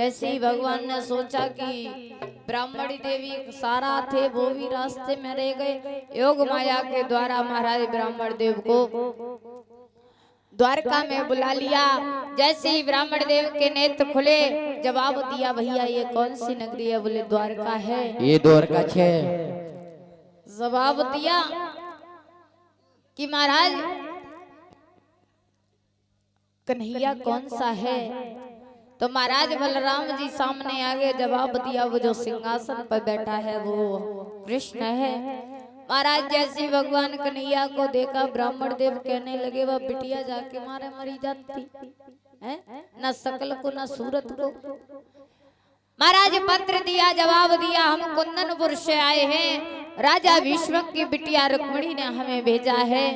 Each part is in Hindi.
जैसे ही भगवान ने सोचा कि ब्राह्मणी देवी सारा थे वो भी रास्ते में रह गए, योग माया के द्वारा महाराज ब्राह्मण देव को द्वारका में बुला लिया। जैसे ही ब्राह्मण देव के नेत्र खुले, जवाब दिया, भैया ये कौन सी नगरी है? बोले द्वारका है। ये द्वारका है। जवाब दिया कि महाराज कन्हैया कौन सा है? तो महाराज बलराम जी सामने आगे जवाब दिया, वो जो सिंहासन पर बैठा है वो कृष्ण है। महाराज जैसे भगवान कन्हैया को देखा, ब्राह्मण देव कहने लगे, वह बिटिया जाके मारे मरी जाती है, न सकल को न सूरत को। महाराज पत्र दिया, जवाब दिया, हम कुंदनपुर से आए हैं, राजा विश्वक की बिटिया रुक्मिणी ने हमें भेजा है।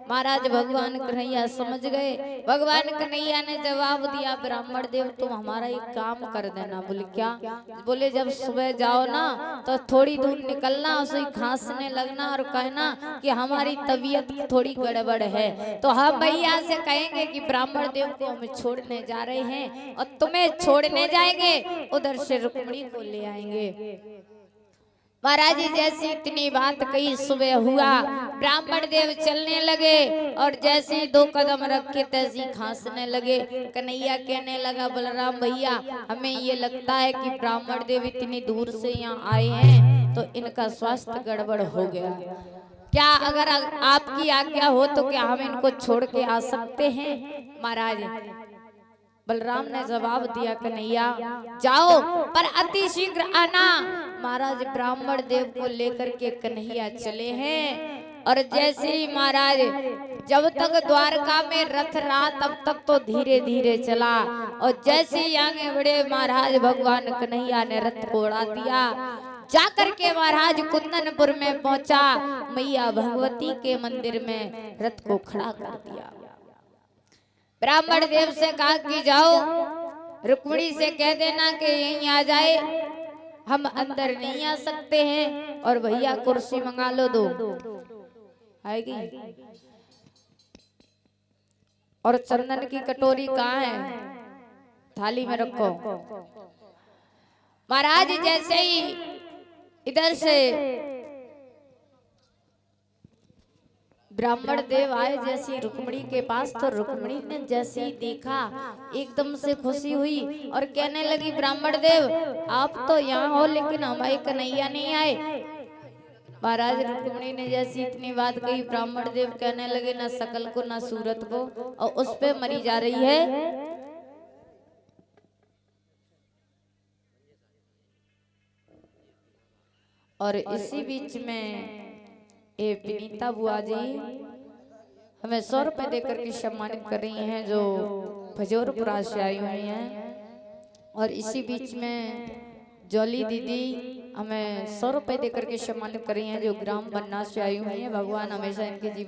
महाराज भगवान कन्हैया समझ गए। भगवान कन्हैया ने जवाब दिया, ब्राह्मण देव तुम हमारा एक काम कर देना। बोले क्या? बोले जब सुबह जाओ ना तो थोड़ी दूर निकलना, उसे खांसने लगना और कहना कि हमारी तबीयत थोड़ी गड़बड़ है, तो हम भैया से कहेंगे कि ब्राह्मण देव को हम छोड़ने जा रहे हैं और तुम्हें छोड़ने जाएंगे, उधर से रुक्मिणी को ले आएंगे। महाराज जी जैसी इतनी बात कही, सुबह हुआ, ब्राह्मण देव चलने लगे और जैसे ही 2 कदम रखे तैसी खांसने लगे। कन्हैया कहने लगा, बलराम भैया हमें ये लगता है कि ब्राह्मण देव इतनी दूर से यहाँ आए हैं तो इनका स्वास्थ्य गड़बड़ हो गया, क्या अगर आपकी आज्ञा हो तो क्या हम इनको छोड़ के आ सकते हैं? महाराज बलराम ने जवाब दिया, कन्हैया जाओ पर अति शीघ्र आना। महाराज ब्राह्मण देव को लेकर के कन्हैया चले हैं और जैसे ही महाराज जब तक द्वारका में रथ रहा तब तक तो धीरे धीरे चला और जैसे ही आगे बढ़े महाराज भगवान कन्हैया ने रथ को उड़ा दिया। जाकर के महाराज कुंदनपुर में पहुंचा, मैया भगवती के मंदिर में रथ को खड़ा कर दिया। ब्राह्मण देव से कहा कि जाओ रुक्मिणी से कह देना कि यहीं आ जाए, हम अंदर नहीं आ सकते हैं, और भैया कुर्सी मंगा लो 2 आएगी, और चंदन की कटोरी कहाँ है? थाली में रखो। महाराज जैसे ही इधर से ब्राह्मण देव आए जैसी रुक्मिणी के पास, तो रुक्मिणी ने जैसे ही देखा एकदम से खुशी हुई और कहने लगी, ब्राह्मण देव आप तो यहाँ हो लेकिन हमारे कन्हैया नहीं आए। महाराज रुक्मिणी ने जैसी इतनी बात कही, ब्राह्मण देव कहने लगे, ना सकल को ना सूरत को, और उस पे मरी जा रही है। और इसी बीच में ये विनीता बुआ जी हमें 100 रुपए देकर के सम्मानित कर रही हैं, जो भजोरपुरा से आई हुई हैं। और इसी बीच में जॉली दीदी हमें 100 रुपए देकर के सम्मानित कर रही हैं, जो ग्राम बन्ना से आई हुई हैं। भगवान हमेशा इनके जीवन